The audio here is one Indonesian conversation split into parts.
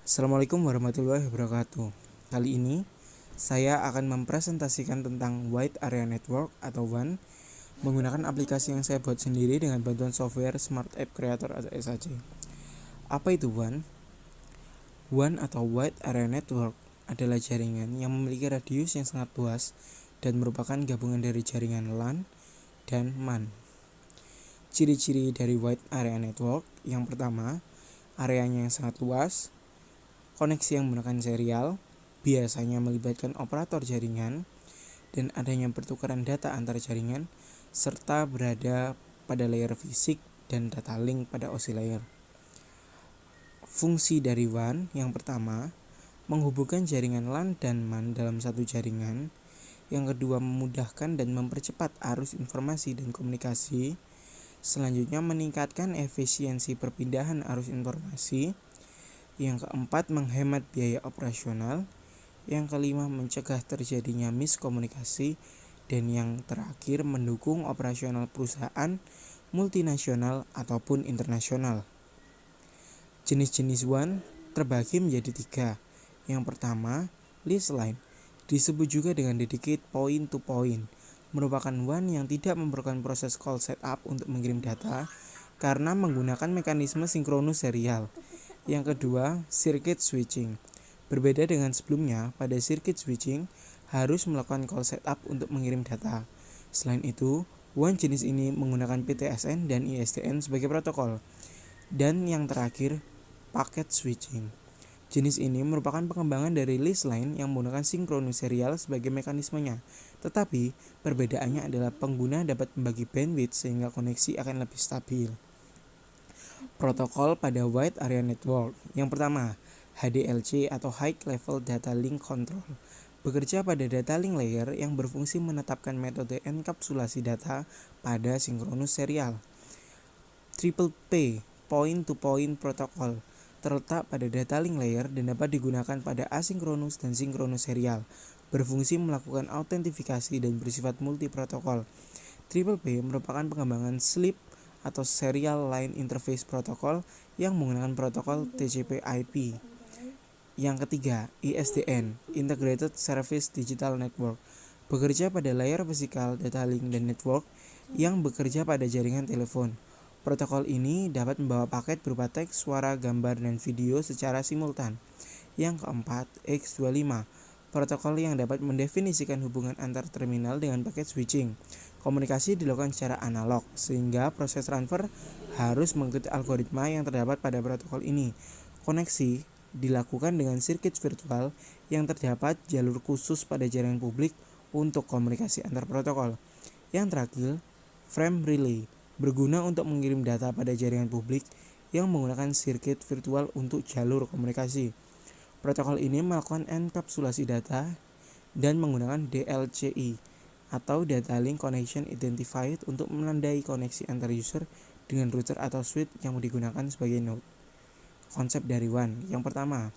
Assalamualaikum warahmatullahi wabarakatuh. Kali ini saya akan mempresentasikan tentang Wide Area Network atau WAN menggunakan aplikasi yang saya buat sendiri dengan bantuan software Smart App Creator atau SAC. Apa itu WAN? WAN atau Wide Area Network adalah jaringan yang memiliki radius yang sangat luas dan merupakan gabungan dari jaringan LAN dan MAN. Ciri-ciri dari Wide Area Network: yang pertama, areanya yang sangat luas, koneksi yang menggunakan serial, biasanya melibatkan operator jaringan, dan adanya pertukaran data antar jaringan, serta berada pada layer fisik dan data link pada OSI layer. Fungsi dari WAN: yang pertama, menghubungkan jaringan LAN dan MAN dalam satu jaringan. Yang kedua, memudahkan dan mempercepat arus informasi dan komunikasi. Selanjutnya, meningkatkan efisiensi perpindahan arus informasi. Yang keempat, menghemat biaya operasional. Yang kelima, mencegah terjadinya miskomunikasi. Dan yang terakhir, mendukung operasional perusahaan multinasional ataupun internasional. Jenis-jenis WAN terbagi menjadi 3. Yang pertama, lease line, disebut juga dengan dedicated point to point, merupakan WAN yang tidak memerlukan proses call setup untuk mengirim data karena menggunakan mekanisme sinkronus serial. Yang kedua, circuit switching. Berbeda dengan sebelumnya, pada circuit switching harus melakukan call setup untuk mengirim data. Selain itu, WAN jenis ini menggunakan PTSN dan ISDN sebagai protokol. Dan yang terakhir, packet switching. Jenis ini merupakan pengembangan dari lease line yang menggunakan sinkronus serial sebagai mekanismenya. Tetapi, perbedaannya adalah pengguna dapat membagi bandwidth sehingga koneksi akan lebih stabil. Protokol pada Wide Area Network. Yang pertama, HDLC atau High Level Data Link Control, bekerja pada data link layer yang berfungsi menetapkan metode enkapsulasi data pada sinkronus serial. Triple P, Point to Point Protocol, terletak pada data link layer dan dapat digunakan pada asinkronus dan sinkronus serial, berfungsi melakukan autentifikasi dan bersifat multi protokol. Triple P merupakan pengembangan SLIP atau Serial Line Interface Protocol yang menggunakan protokol TCP/IP. Yang ketiga, ISDN, Integrated Service Digital Network, bekerja pada layer fisikal, data link, dan network yang bekerja pada jaringan telepon. Protokol ini dapat membawa paket berupa teks, suara, gambar, dan video secara simultan. Yang keempat, X25, protokol yang dapat mendefinisikan hubungan antar terminal dengan paket switching. Komunikasi dilakukan secara analog, sehingga proses transfer harus mengikuti algoritma yang terdapat pada protokol ini. Koneksi dilakukan dengan sirkuit virtual yang terdapat jalur khusus pada jaringan publik untuk komunikasi antar protokol. Yang terakhir, frame relay, berguna untuk mengirim data pada jaringan publik yang menggunakan sirkuit virtual untuk jalur komunikasi. Protokol ini melakukan enkapsulasi data dan menggunakan DLCI atau Data Link Connection Identified untuk menandai koneksi antar user dengan router atau switch yang digunakan sebagai node. Konsep dari WAN. Yang pertama,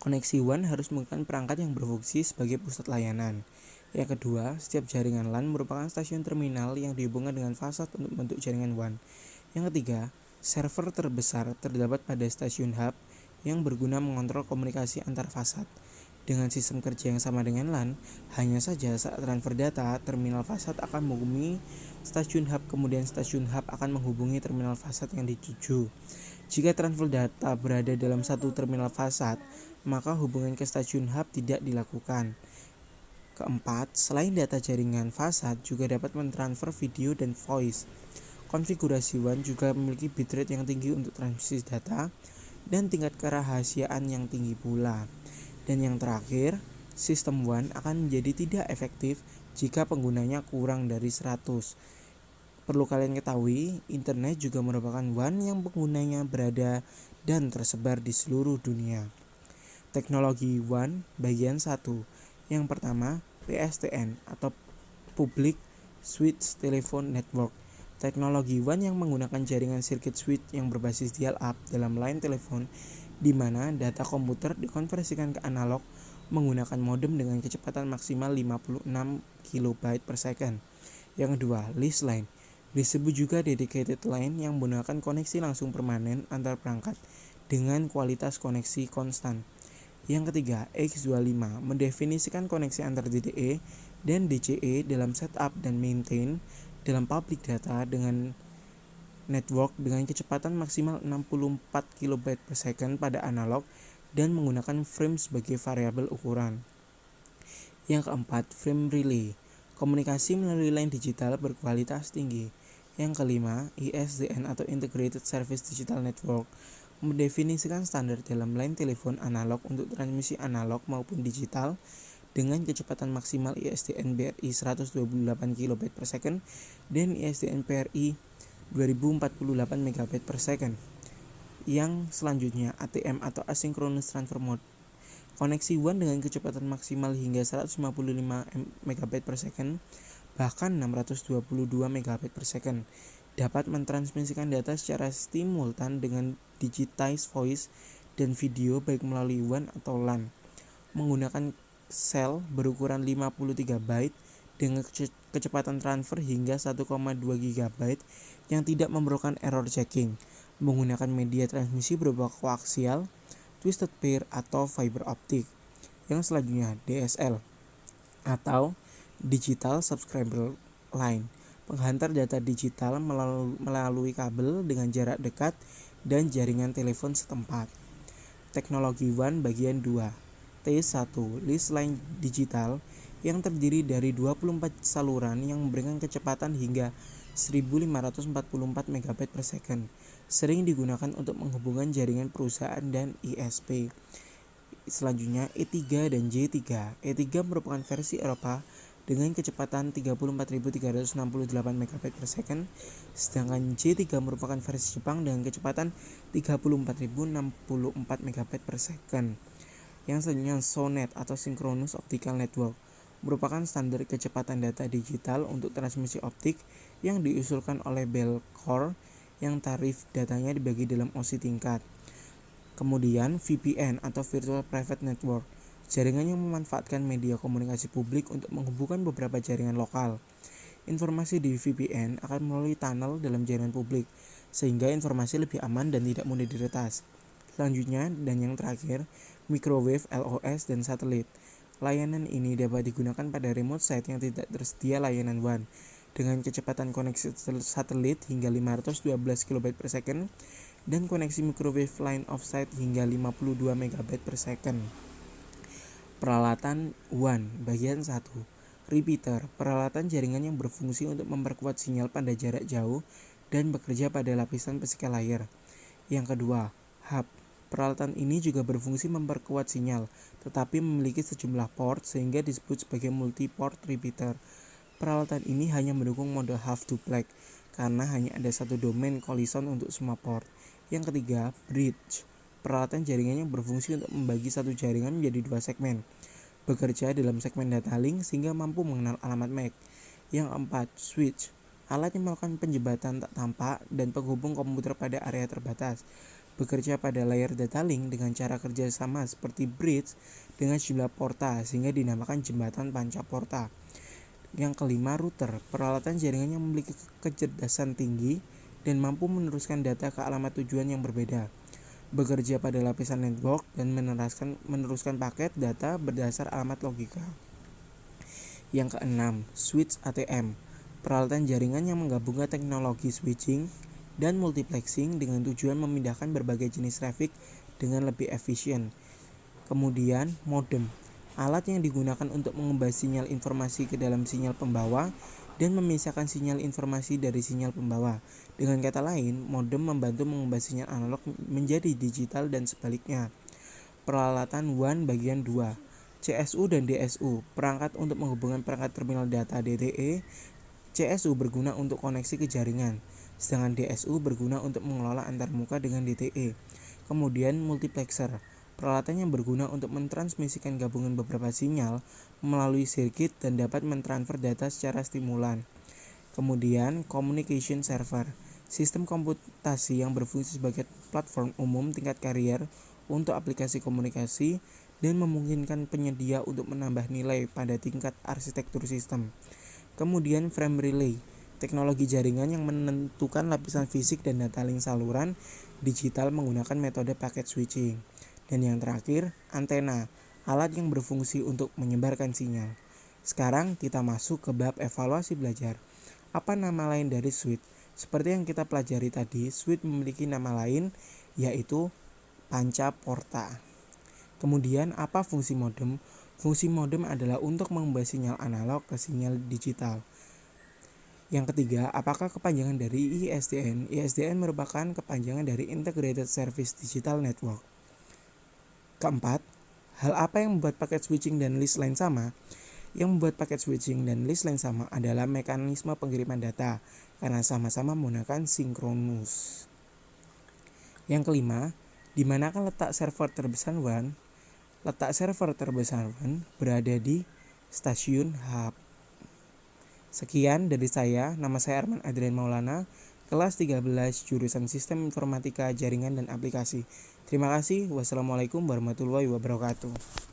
koneksi WAN harus menggunakan perangkat yang berfungsi sebagai pusat layanan. Yang kedua, setiap jaringan LAN merupakan stasiun terminal yang dihubungkan dengan fasad untuk membentuk jaringan WAN. Yang ketiga, server terbesar terdapat pada stasiun hub yang berguna mengontrol komunikasi antar fasad. Dengan sistem kerja yang sama dengan LAN, hanya saja saat transfer data, terminal fasad akan menghubungi stasiun hub, kemudian stasiun hub akan menghubungi terminal fasad yang dituju. Jika transfer data berada dalam satu terminal fasad, maka hubungan ke stasiun hub tidak dilakukan. Keempat, selain data jaringan fasad juga dapat mentransfer video dan voice. Konfigurasi WAN juga memiliki bitrate yang tinggi untuk transmisi data dan tingkat kerahasiaan yang tinggi pula. Dan yang terakhir, sistem WAN akan menjadi tidak efektif jika penggunanya kurang dari 100. Perlu kalian ketahui, internet juga merupakan WAN yang penggunanya berada dan tersebar di seluruh dunia. Teknologi WAN bagian 1. Yang pertama, PSTN atau Public Switch Telephone Network. Teknologi WAN yang menggunakan jaringan circuit switch yang berbasis dial-up dalam line telepon, di mana data komputer dikonversikan ke analog menggunakan modem dengan kecepatan maksimal 56 KB per second. Yang kedua, lease line, disebut juga dedicated line yang menggunakan koneksi langsung permanen antar perangkat dengan kualitas koneksi konstan. Yang ketiga, X25 mendefinisikan koneksi antar DDE dan DCE dalam setup dan maintain dalam public data dengan network dengan kecepatan maksimal 64 KB per second pada analog dan menggunakan frame sebagai variabel ukuran. Yang keempat, frame relay, komunikasi melalui line digital berkualitas tinggi. Yang kelima, ISDN atau Integrated Service Digital Network, mendefinisikan standar dalam line telepon analog untuk transmisi analog maupun digital dengan kecepatan maksimal ISDN BRI 128 KB per second dan ISDN PRI 2048 MB per second. Yang selanjutnya, ATM atau Asynchronous Transfer Mode, koneksi WAN dengan kecepatan maksimal hingga 155 MB per second bahkan 622 MB per second dapat mentransmisikan data secara simultan dengan digitized voice dan video baik melalui WAN atau LAN menggunakan sel berukuran 53 byte dengan kecepatan transfer hingga 1,2 GB yang tidak memerlukan error checking menggunakan media transmisi berupa koaksial, twisted pair atau fiber optic. Yang selanjutnya, DSL atau Digital Subscriber Line, penghantar data digital melalui kabel dengan jarak dekat dan jaringan telepon setempat. Teknologi WAN bagian 2, T1 Leased Line Digital, yang terdiri dari 24 saluran yang memberikan kecepatan hingga 1544 MB per second, sering digunakan untuk menghubungkan jaringan perusahaan dan ISP. Selanjutnya, E3 dan J3. E3 merupakan versi Eropa dengan kecepatan 34.368 MB per second, sedangkan J3 merupakan versi Jepang dengan kecepatan 34.064 MB per second. Yang selanjutnya, SONET atau Synchronous Optical Network merupakan standar kecepatan data digital untuk transmisi optik yang diusulkan oleh Bellcore yang tarif datanya dibagi dalam OSI tingkat. Kemudian VPN atau Virtual Private Network, jaringan yang memanfaatkan media komunikasi publik untuk menghubungkan beberapa jaringan lokal. Informasi di VPN akan melalui tunnel dalam jaringan publik, sehingga informasi lebih aman dan tidak mudah diretas. Selanjutnya, dan yang terakhir, microwave, LOS, dan satelit. Layanan ini dapat digunakan pada remote site yang tidak tersedia layanan WAN, dengan kecepatan koneksi satelit hingga 512 KB per second dan koneksi microwave line of sight hingga 52 MB per second. Peralatan WAN bagian 1, repeater, peralatan jaringan yang berfungsi untuk memperkuat sinyal pada jarak jauh dan bekerja pada lapisan physical layer. Yang kedua, hub. Peralatan ini juga berfungsi memperkuat sinyal, tetapi memiliki sejumlah port sehingga disebut sebagai multi-port repeater. Peralatan ini hanya mendukung mode half duplex karena hanya ada satu domain collision untuk semua port. Yang ketiga, bridge. Peralatan jaringan yang berfungsi untuk membagi satu jaringan menjadi dua segmen, bekerja dalam segmen data link sehingga mampu mengenal alamat MAC. Yang keempat, switch. Alat yang melakukan penjembatan tak tampak dan penghubung komputer pada area terbatas, bekerja pada layer data link dengan cara kerja sama seperti bridge dengan jumlah porta sehingga dinamakan jembatan panca porta. Yang kelima, router, peralatan jaringan yang memiliki kecerdasan tinggi dan mampu meneruskan data ke alamat tujuan yang berbeda, bekerja pada lapisan network dan meneruskan paket data berdasar alamat logika. Yang keenam, switch ATM, peralatan jaringan yang menggabungkan teknologi switching dan multiplexing dengan tujuan memindahkan berbagai jenis traffic dengan lebih efisien. Kemudian, modem, alat yang digunakan untuk mengubah sinyal informasi ke dalam sinyal pembawa dan memisahkan sinyal informasi dari sinyal pembawa. Dengan kata lain, modem membantu mengubah sinyal analog menjadi digital dan sebaliknya. Peralatan WAN bagian 2, CSU dan DSU, perangkat untuk menghubungkan perangkat terminal data DTE. CSU berguna untuk koneksi ke jaringan, sedangkan DSU berguna untuk mengelola antarmuka dengan DTE. Kemudian multiplexer, peralatan yang berguna untuk mentransmisikan gabungan beberapa sinyal melalui sirkuit dan dapat mentransfer data secara stimulan. Kemudian communication server, sistem komputasi yang berfungsi sebagai platform umum tingkat carrier untuk aplikasi komunikasi dan memungkinkan penyedia untuk menambah nilai pada tingkat arsitektur sistem. Kemudian frame relay, teknologi jaringan yang menentukan lapisan fisik dan data link saluran digital menggunakan metode packet switching. Dan yang terakhir, antena, alat yang berfungsi untuk menyebarkan sinyal. Sekarang kita masuk ke bab evaluasi belajar. Apa nama lain dari switch? Seperti yang kita pelajari tadi, switch memiliki nama lain yaitu pancaporta. Kemudian apa fungsi modem? Fungsi modem adalah untuk mengubah sinyal analog ke sinyal digital. Yang ketiga, apakah kepanjangan dari ISDN? ISDN merupakan kepanjangan dari Integrated Service Digital Network. Keempat, hal apa yang membuat paket switching dan list line sama? Yang membuat paket switching dan list line sama adalah mekanisme pengiriman data karena sama-sama menggunakan sinkronus. Yang kelima, di manakah letak server terbesar WAN? Letak server terbesar WAN berada di stasiun hub. Sekian dari saya, nama saya Arman Adrian Maulana, kelas 13 jurusan Sistem Informatika Jaringan dan Aplikasi. Terima kasih. Wassalamualaikum warahmatullahi wabarakatuh.